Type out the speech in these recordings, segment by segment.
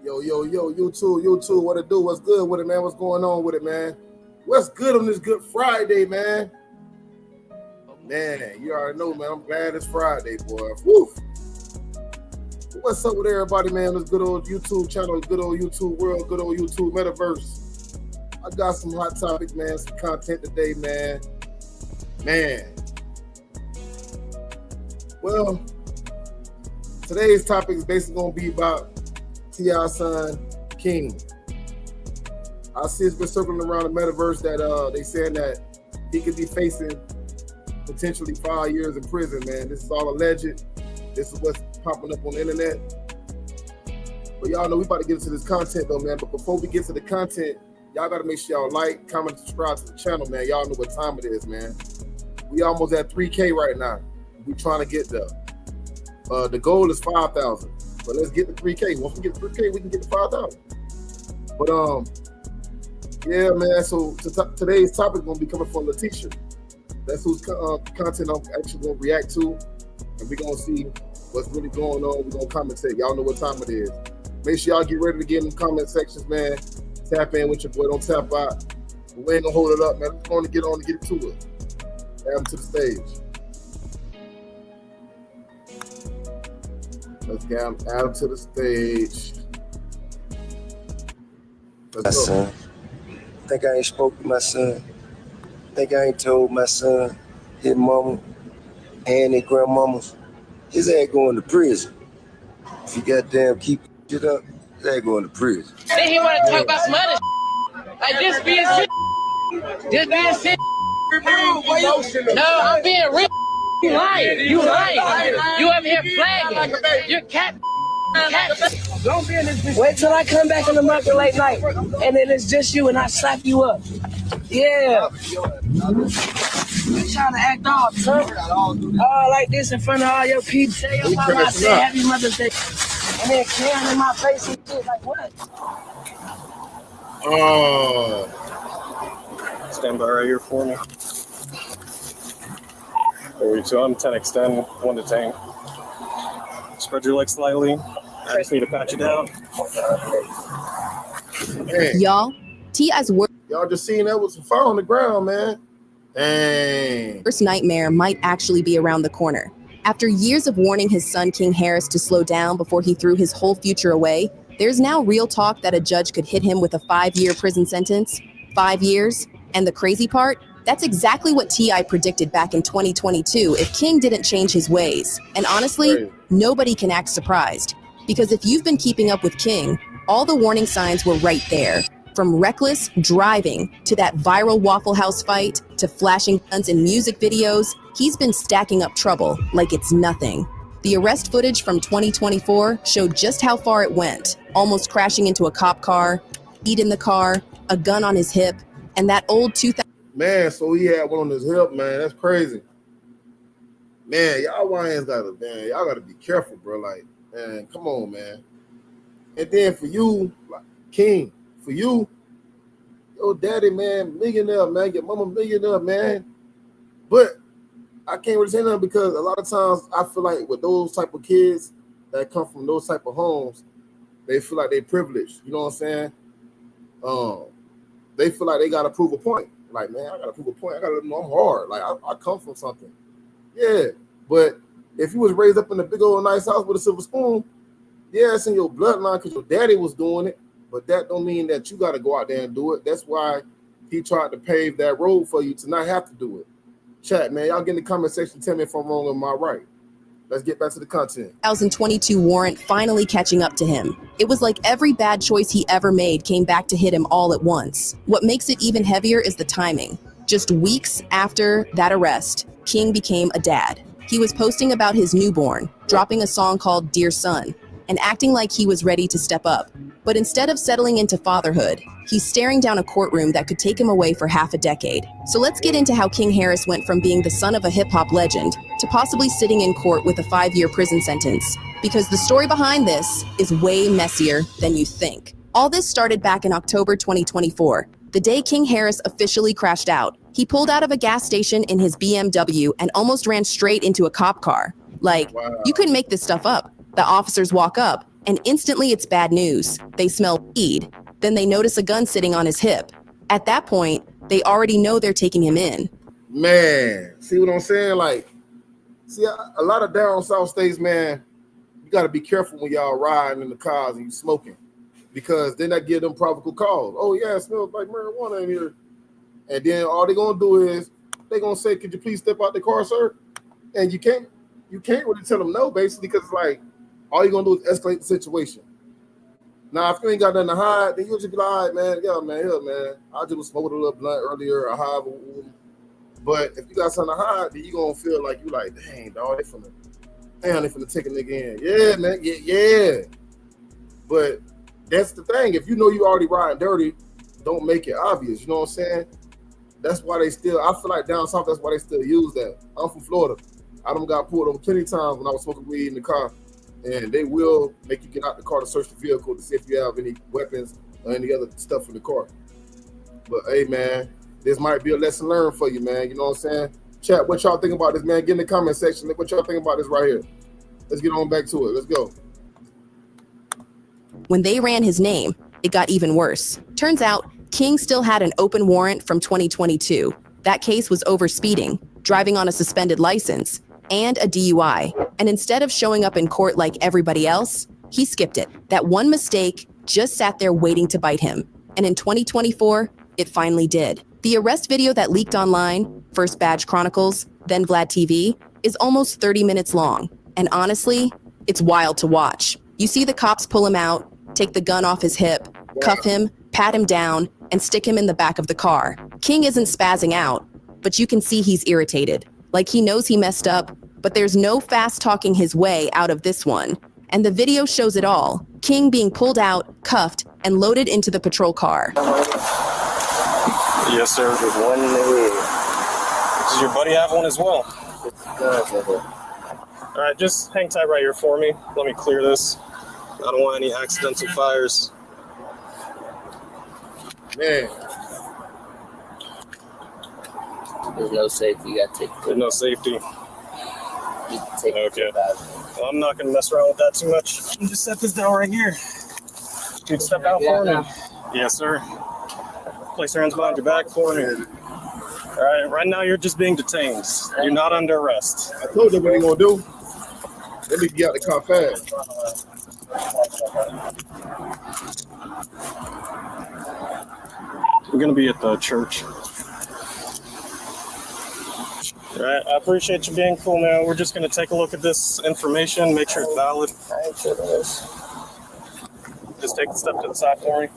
YouTube, what it do? What's good with it, man? What's going on with it, man? What's good on this Good Friday, man? Man, you already know, man. I'm glad it's Friday, boy. Woo! What's up with everybody, man? This good old YouTube channel, good old YouTube world, good old YouTube metaverse. I got some hot topics, man. Some content today, man. Well, today's topic is basically going to be about T.I.'s son, King. I see it's been circling around the metaverse that they saying that he could be facing potentially 5 years in prison, man. This is all alleged. This is what's popping up on the internet. But y'all know we about to get into this content though, man. But before we get to the content, y'all got to make sure y'all like, comment, subscribe to the channel, man. Y'all know what time it is, man. We almost at 3K right now. We trying to get there. The goal is 5,000. But let's get to 3K. Once we get to 3K, we can get to 5,000. But yeah, man. So today's topic is gonna be coming from Letitia. That's whose content I'm actually gonna react to, and we're gonna see what's really going on. We're gonna commentate. Y'all know what time it is. Make sure y'all get ready to get in the comment sections, man. Tap in with your boy. Don't tap out. We ain't gonna hold it up, man. We're gonna get on and get to it. Add him to the stage. Let's get him, add him to the stage. Let's go. Son. Think I ain't spoke to my son. Think I ain't told my son, his mama, and his grandmamas, his ass going to prison. If you goddamn keep it up, his ass going to prison. Then he want to talk about some other like this being shit. This being shit. No, I'm being real. You lying. You up here flagging. You're cat. Don't be in this bitch. Wait till I come back in the market late night, and then it's just you, and I slap you up. Yeah. You trying to act off, son? Oh, like this in front of all your people. Tell your mama I said Happy Mother's Day, and then crying in my face and shit. Like what? Oh. Stand by right here for me. 32 on 10 extend, 1 to 10. Spread your legs slightly. I just need to pat you down. Hey. Y'all, T.I.'s Y'all just seen that with some fire on the ground, man. Dang. worst nightmare might actually be around the corner. After years of warning his son King Harris to slow down before he threw his whole future away, there's now real talk that a judge could hit him with a 5-year prison sentence. 5 years. And the crazy part? That's exactly what T.I. predicted back in 2022 if King didn't change his ways. And honestly, nobody can act surprised. Because if you've been keeping up with King, all the warning signs were right there. From reckless driving to that viral Waffle House fight to flashing guns in music videos, he's been stacking up trouble like it's nothing. The arrest footage from 2024 showed just how far it went, almost crashing into a cop car, heat in the car, a gun on his hip, and that old 2000. Man, so he had one on his hip, man. That's crazy. Man, y'all YNs y'all gotta be careful, bro. Like, man, come on, man. And then for you, like, King, for you, your daddy, man, millionaire, man, your mama millionaire, man. But I can't really say nothing because a lot of times I feel like with those type of kids that come from those type of homes, they feel like they privileged. You know what I'm saying? They feel like they gotta prove a point. Like, man, I gotta prove a point. I gotta let them know I'm hard. Like, I come from something. Yeah, but if you was raised up in a big old nice house with a silver spoon, yeah, it's in your bloodline because your daddy was doing it. But that don't mean that you got to go out there and do it. That's why he tried to pave that road for you to not have to do it. Chat, man. Y'all get in the comment section. Tell me if I'm wrong or am I right. Let's get back to the content. 2022 warrant finally catching up to him. It was like every bad choice he ever made came back to hit him all at once. What makes it even heavier is the timing. Just weeks after that arrest, King became a dad. He was posting about his newborn, dropping a song called Dear Son, and acting like he was ready to step up. But instead of settling into fatherhood, he's staring down a courtroom that could take him away for half a decade. So let's get into how King Harris went from being the son of a hip-hop legend to possibly sitting in court with a 5-year prison sentence. Because the story behind this is way messier than you think. All this started back in October 2024, the day King Harris officially crashed out. He pulled out of a gas station in his BMW and almost ran straight into a cop car. Like, you couldn't make this stuff up. The officers walk up, And instantly it's bad news. They smell weed. Then they notice a gun sitting on his hip. At that point, they already know they're taking him in. Man, see what I'm saying? Like, see, a lot of down south states, man, you got to be careful when y'all riding in the cars and you smoking, because then that give them probable cause. Oh yeah, it smells like marijuana in here. And then all they're gonna do is they're gonna say, "Could you please step out the car, sir?" And you can't really tell them no, basically, because it's like all you're gonna do is escalate the situation. Now, if you ain't got nothing to hide, then you'll just be like, "All right, man, yeah, man, I just was smoking a little blunt earlier, or however." But if you got something to hide, then you gonna feel like you like, dang, dog, they finna take a nigga in. Yeah, man, yeah. But that's the thing. If you know you already riding dirty, don't make it obvious. You know what I'm saying? That's why I feel like down south, that's why they still use that. I'm from Florida. I done got pulled over plenty of times when I was smoking weed in the car, and they will make you get out the car to search the vehicle to see if you have any weapons or any other stuff in the car. But hey, man, this might be a lesson learned for you, man. You know what I'm saying? Chat, what y'all think about this, man? Get in the comment section. What y'all think about this right here? Let's get on back to it. Let's go. When they ran his name, it got even worse. Turns out, King still had an open warrant from 2022. That case was over speeding, driving on a suspended license, and a DUI. And instead of showing up in court like everybody else, he skipped it. That one mistake just sat there waiting to bite him. And in 2024, it finally did. The arrest video that leaked online, first Badge Chronicles, then Vlad TV, is almost 30 minutes long. And honestly, it's wild to watch. You see the cops pull him out, take the gun off his hip, cuff him, pat him down, and stick him in the back of the car. King isn't spazzing out, but you can see he's irritated. Like he knows he messed up, but there's no fast talking his way out of this one. And the video shows it all. King being pulled out, cuffed, and loaded into the patrol car. Yes, sir. With one in the head. Does your buddy have one as well? All right, just hang tight right here for me. Let me clear this. I don't want any accidental fires. Man, There's no safety. You gotta take There's no safety. you take Okay. Well, I'm not gonna mess around with that too much. You just set this down right here. You can step out for me. Yes, sir. Place your hands behind your back for me. All right, right now you're just being detained. You're not under arrest. I told you what they gonna do. Let me get out the car fast. We're gonna be at the church. All right, I appreciate you being cool, man. We're just gonna take a look at this information, make sure it's valid. I ain't sure this. Just take a step to the side for me.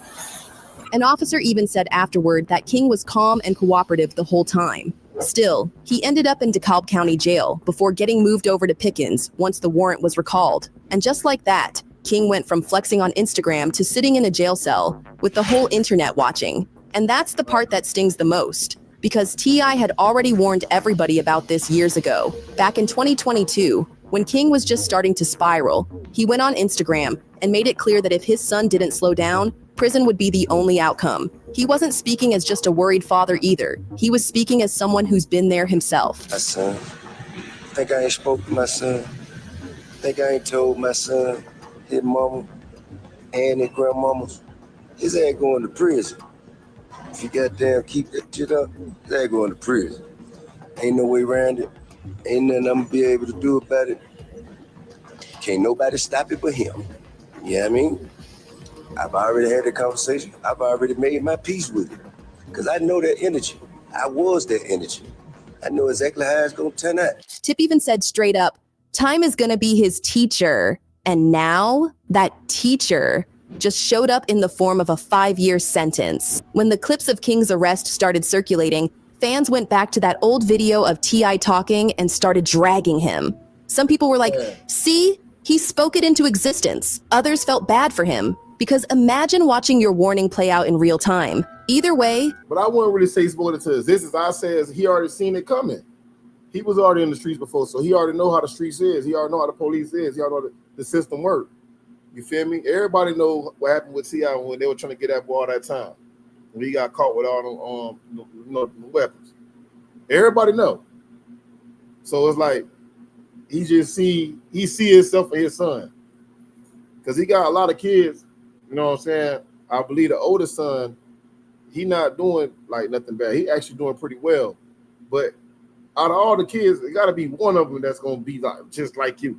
An officer even said afterward that King was calm and cooperative the whole time. Still, he ended up in DeKalb County Jail before getting moved over to Pickens once the warrant was recalled. And just like that, King went from flexing on Instagram to sitting in a jail cell with the whole internet watching. And that's the part that stings the most, because T.I. had already warned everybody about this years ago. Back in 2022, when King was just starting to spiral, he went on Instagram and made it clear that if his son didn't slow down, prison would be the only outcome. He wasn't speaking as just a worried father either. He was speaking as someone who's been there himself. My son. Think I ain't spoke to my son. Think I ain't told my son, his mama, and his grandmamas, his ass going to prison. If you goddamn keep that shit up, his ass going to prison. Ain't no way around it. Ain't nothing I'm gonna be able to do about it. Can't nobody stop it but him. You know what I mean? I've already had the conversation. I've already made my peace with it. Because I know that energy. I was that energy. I know exactly how it's going to turn out. Tip even said straight up, time is going to be his teacher. And now that teacher just showed up in the form of a 5-year sentence. When the clips of King's arrest started circulating, fans went back to that old video of T.I. talking and started dragging him. Some people were like, see, he spoke it into existence. Others felt bad for him. Because imagine watching your warning play out in real time. Either way. But I wouldn't really say he spoke it to existence. I says he already seen it coming. He was already in the streets before, so he already know how the streets is. He already know how the police is. He already know the system work. You feel me? Everybody know what happened with T.I. when they were trying to get that boy all that time. When he got caught with all them weapons. Everybody know. So it's like he see himself for his son. because he got a lot of kids. You know what I'm saying? I believe the oldest son, he not doing like nothing bad. He actually doing pretty well. But out of all the kids, it got to be one of them that's gonna be like just like you.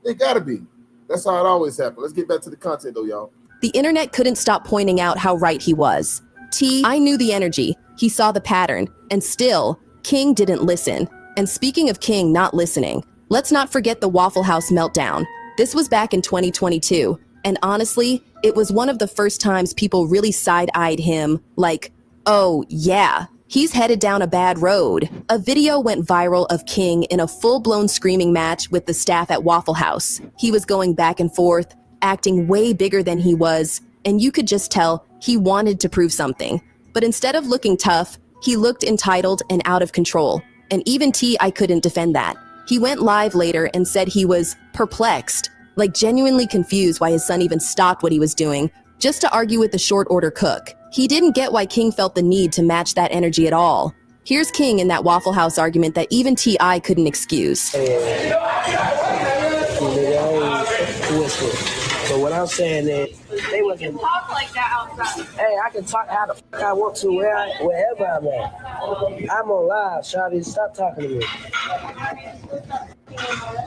It got to be. That's how it always happens. Let's get back to the content though, y'all. The internet couldn't stop pointing out how right he was. I knew the energy. He saw the pattern. And still, King didn't listen. And speaking of King not listening, let's not forget the Waffle House meltdown. This was back in 2022. And honestly, it was one of the first times people really side-eyed him like, oh yeah, he's headed down a bad road. A video went viral of King in a full-blown screaming match with the staff at Waffle House. He was going back and forth, acting way bigger than he was, and you could just tell he wanted to prove something. But instead of looking tough, he looked entitled and out of control. And even T.I. couldn't defend that. He went live later and said he was perplexed, like genuinely confused why his son even stopped what he was doing, just to argue with the short order cook. He didn't get why King felt the need to match that energy at all. Here's King in that Waffle House argument that even T.I. couldn't excuse. But what I'm saying is, they wasn't Talk like that outside. hey, I can talk how the fuck I want to wherever I'm at. I'm on live, Shawty. Stop talking to me.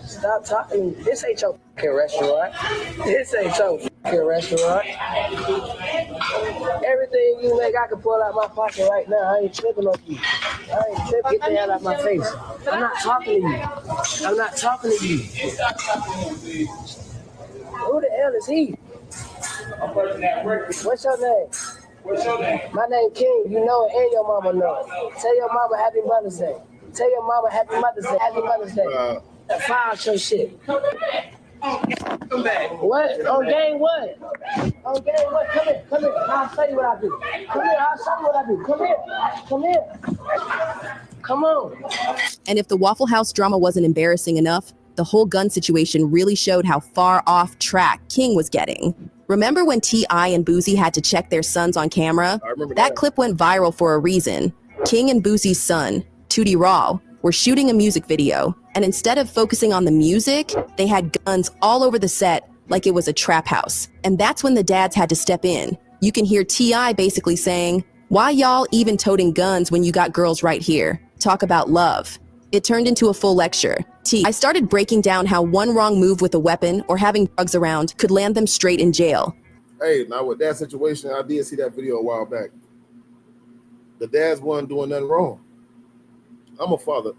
Stop talking to me. This ain't your fucking restaurant. This ain't your fucking restaurant. Everything you make, I can pull out my pocket right now. I ain't tripping on you. I ain't tripping. Get the hell out of my face. I'm not talking to you. I'm not talking to you. Who the hell is he? What's your name? What's your name? My name King. You know it and your mama know it. Tell your mama Happy Mother's Day. Tell your mama Happy Mother's Day. Happy Mother's Day. File your shit. Come back. What? On game what? On game what? Come here. Come here. I'll show you what I do. Come here. I'll show you what I do. Come here. Come here. Come on. And if the Waffle House drama wasn't embarrassing enough, the whole gun situation really showed how far off track King was getting. Remember when T.I. and Boosie had to check their sons on camera? I remember That clip went viral for a reason. King and Boosie's son, Tootie Raw, were shooting a music video, and instead of focusing on the music, they had guns all over the set like it was a trap house. And that's when the dads had to step in. You can hear T.I. basically saying, "Why y'all even toting guns when you got girls right here? Talk about love." It turned into a full lecture. I started breaking down how one wrong move with a weapon or having drugs around could land them straight in jail. Hey, now with that situation, I did see that video a while back. The dads wasn't doing nothing wrong. I'm a father,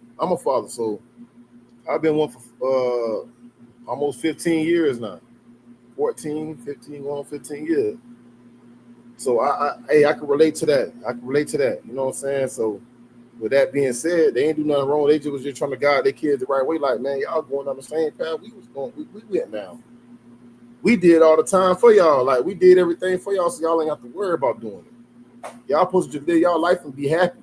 so I've been one for almost 15 years now. 14, 15, going on 15 years. So I can relate to that. You know what I'm saying? So with that being said, they ain't do nothing wrong. They was just trying to guide their kids the right way. Like, man, y'all going on the same path we went down. We did all the time for y'all. Like, we did everything for y'all, so y'all ain't have to worry about doing it. Y'all supposed to live y'all life and be happy.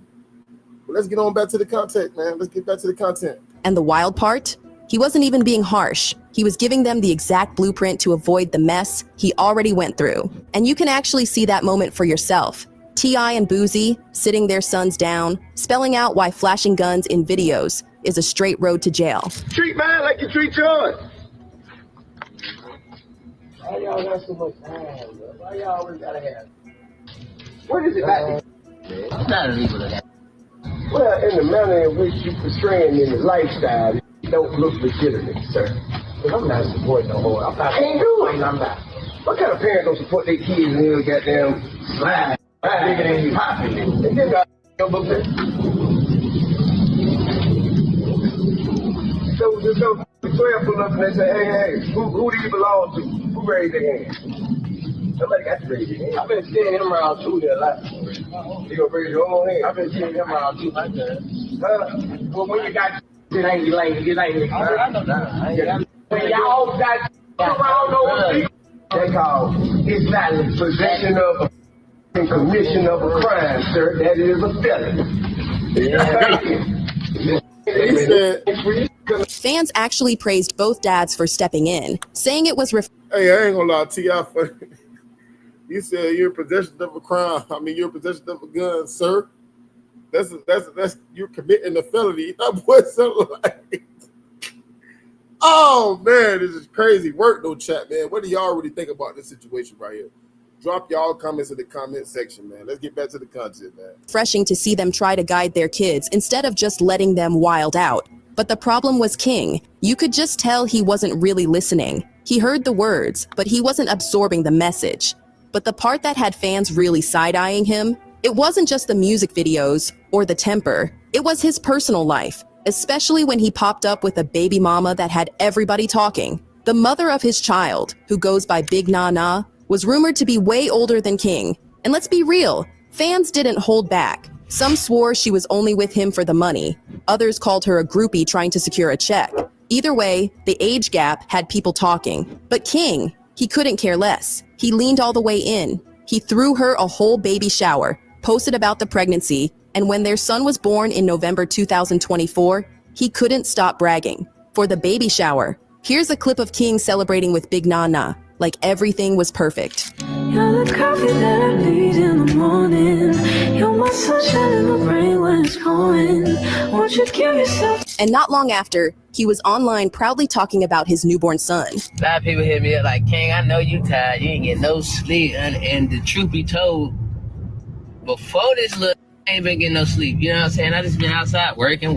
But let's get on back to the content, man. Let's get back to the content. And the wild part? He wasn't even being harsh. He was giving them the exact blueprint to avoid the mess he already went through. And you can actually see that moment for yourself. T.I. and Boosie sitting their sons down, spelling out why flashing guns in videos is a straight road to jail. Treat mine like you treat yours. Why y'all got so much time, bro? Why y'all always gotta have? What is it about? It's not illegal to have. Well, in the manner in which you portraying in the lifestyle, it don't look legitimate, sir. But I'm not supporting no more. I ain't doing. I'm not. What kind of parent don't support their kids in their goddamn slide? Bigger than you. And then your book there. So just go 12 pull up and they say, hey, who do you belong to? Who raised their hand? Somebody got to raise their hand. I've been seeing him around too there a lot. You gonna raise your own hand? I've been seeing him around too like that. Well, when you got it ain't like I know that. When y'all got around those people, they call it's not the possession of and commission of a crime, sir. That is a felony. Fans actually praised both dads for stepping in, saying it was Hey, I ain't gonna lie to y'all. You said you're in possession of a crime. You're in possession of a gun, sir. That's you're committing a felony. That boy sounded like Oh man, this is crazy work though, chat, man. What do y'all really think about this situation right here? Drop y'all comments in the comment section, man. Let's get back to the content, man. Refreshing to see them try to guide their kids instead of just letting them wild out. But the problem was King. You could just tell he wasn't really listening. He heard the words, but he wasn't absorbing the message. But the part that had fans really side-eyeing him, it wasn't just the music videos or the temper. It was his personal life, especially when he popped up with a baby mama that had everybody talking. The mother of his child, who goes by Big Nana, was rumored to be way older than King. And let's be real, fans didn't hold back. Some swore she was only with him for the money. Others called her a groupie trying to secure a check. Either way, the age gap had people talking. But King, he couldn't care less. He leaned all the way in. He threw her a whole baby shower, posted about the pregnancy, and when their son was born in November 2024, he couldn't stop bragging. For the baby shower, here's a clip of King celebrating with Big Nana, like everything was perfect. You're the coffee that I need in the morning. You're my sunshine in the rain when it's pouring. Won't you give yourself? And not long after, he was online proudly talking about his newborn son. A lot of people hit me up like, King, I know you tired. You ain't get no sleep. And the truth be told, before this look, I ain't been getting no sleep. You know what I'm saying? I just been outside working,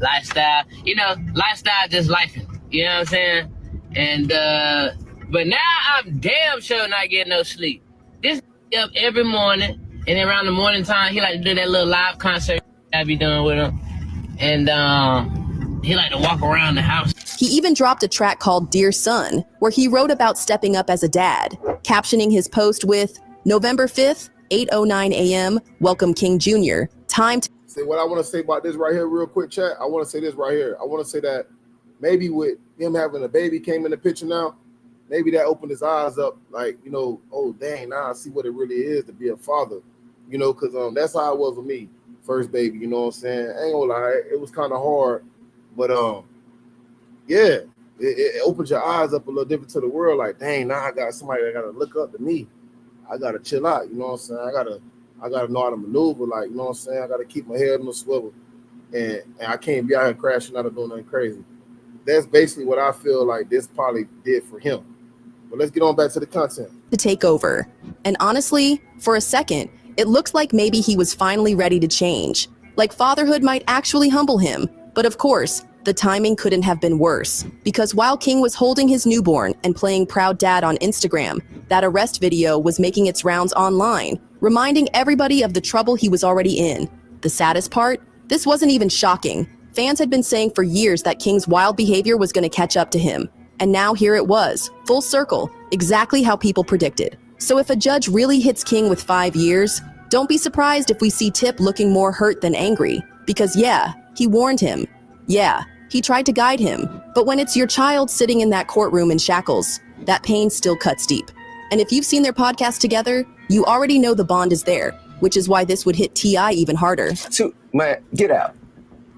lifestyle. You know, lifestyle just lifing. You know what I'm saying? And, but now I'm damn sure not getting no sleep. This up every morning, and then around the morning time, he like to do that little live concert I be doing with him. And he like to walk around the house. He even dropped a track called Dear Son, where he wrote about stepping up as a dad, captioning his post with, November 5th, 8:09 a.m., welcome King Jr. Time to... Say what I want to say about this right here real quick, chat. I want to say this right here. I want to say that maybe with him having a baby came in the picture now, maybe that opened his eyes up, like, you know, oh, dang, now I see what it really is to be a father, you know, because that's how it was with me, first baby, you know what I'm saying? I ain't gonna lie, it was kind of hard, but, yeah, it opens your eyes up a little different to the world, like, dang, now I got somebody that got to look up to me. I got to chill out, you know what I'm saying? I gotta know how to maneuver, like, you know what I'm saying? I got to keep my head on the swivel, and I can't be out here crashing out or doing nothing crazy. That's basically what I feel like this probably did for him. But let's get on back to the content. To take over. And honestly, for a second, it looks like maybe he was finally ready to change. Like fatherhood might actually humble him. But of course, the timing couldn't have been worse. Because while King was holding his newborn and playing proud dad on Instagram, that arrest video was making its rounds online, reminding everybody of the trouble he was already in. The saddest part? This wasn't even shocking. Fans had been saying for years that King's wild behavior was going to catch up to him. And now here it was, full circle, exactly how people predicted. So if a judge really hits King with 5 years, don't be surprised if we see Tip looking more hurt than angry. Because yeah, he warned him. Yeah, he tried to guide him. But when it's your child sitting in that courtroom in shackles, that pain still cuts deep. And if you've seen their podcast together, you already know the bond is there, which is why this would hit T.I. even harder. Man, get out.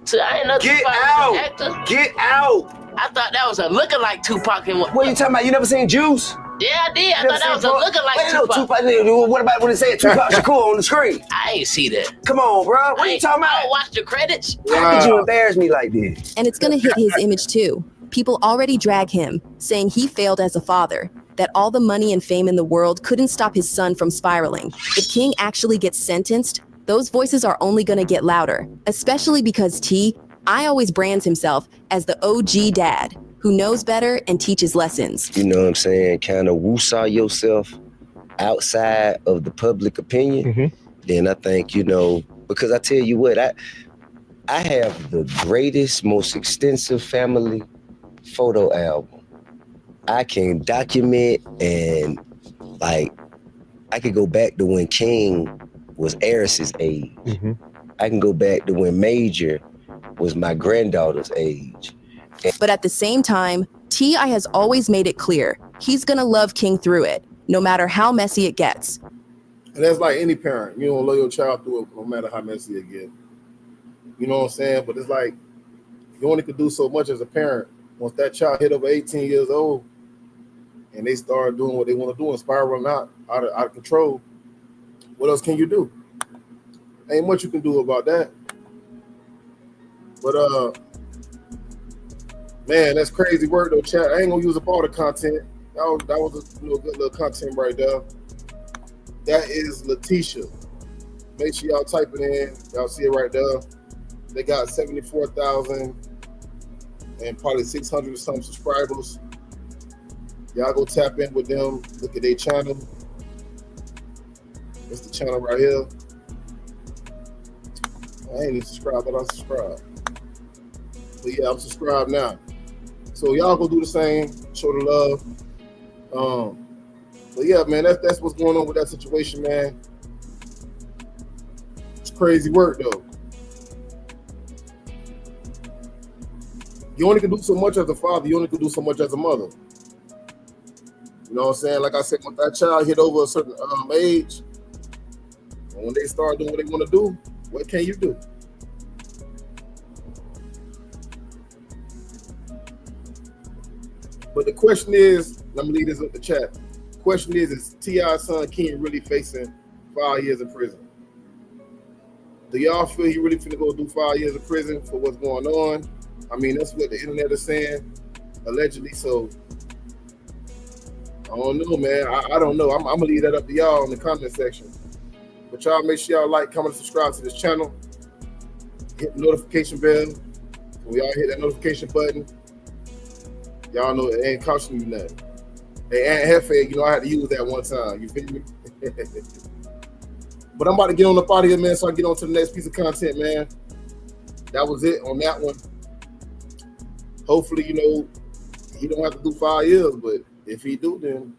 So I ain't know Get Tupac out. was an actor. Get out. I thought that was a looking like Tupac. And What are you talking about? You never seen Juice? Yeah, I did. I thought that was a looking like Wait, no, Tupac. What about when they say Tupac Shakur on the screen? I ain't see that. Come on, bro. What are you talking I about? don't watch the credits. How could you embarrass me like this? And it's gonna hit his image too. People already drag him, saying he failed as a father, that all the money and fame in the world couldn't stop his son from spiraling. If King actually gets sentenced, those voices are only gonna get louder, especially because T.I. always brands himself as the OG dad, who knows better and teaches lessons. You know what I'm saying? Kind of woo-saw yourself outside of the public opinion. Then I think, you know, because I tell you what, I have the greatest, most extensive family photo album. I can document and, like, I could go back to when King was Eris's age. I can go back to when Major was my granddaughter's age. But at the same time, T.I. has always made it clear he's gonna love King through it, no matter how messy it gets. And that's like any parent. You don't love your child through it no matter how messy it gets. You know what I'm saying? But it's like you only could do so much as a parent. Once that child hit over 18 years old and they start doing what they want to do and spiraling out of control, what else can you do? Ain't much you can do about that. But Man, that's crazy work though, chat. I ain't gonna use up all the content. That was a good little content right there. That is Letitia. Make sure y'all type it in. Y'all see it right there. They got 74,000 and probably 600 or some subscribers. Y'all go tap in with them. Look at their channel. It's the channel right here. I ain't even subscribed, but I'm subscribed. But yeah, I'm subscribed now. So y'all go do the same. Show the love. But yeah, man, that's what's going on with that situation, man. It's crazy work though. You only can do so much as a father. You only can do so much as a mother. You know what I'm saying? Like I said, when that child hit over a certain age, and when they start doing what they want to do, what can you do? But the question is, let me leave this up the chat. The question is T.I.'s son King really facing 5 years in prison? Do y'all feel he really finna go do 5 years in prison for what's going on? I mean, that's what the internet is saying, allegedly. So I don't know, man. I don't know. I'm gonna leave that up to y'all in the comment section. But y'all make sure y'all like, comment, and subscribe to this channel. Hit the notification bell. When y'all hit that notification button, y'all know it ain't costing you nothing. Hey, Aunt Hefe, you know I had to use that one time. You feel me? But I'm about to get on up out of here, man, so I get on to the next piece of content, man. That was it on that one. Hopefully, you know, he don't have to do 5 years, but if he do, then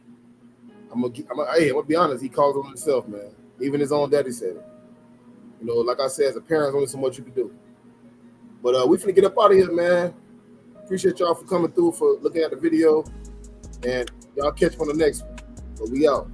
I'm gonna be honest, he calls on himself, man. Even his own daddy said it. You know, like I said, as a parent, only so much you can do. But we finna get up out of here, man. Appreciate y'all for coming through, for looking at the video, and y'all catch me on the next one. But we out.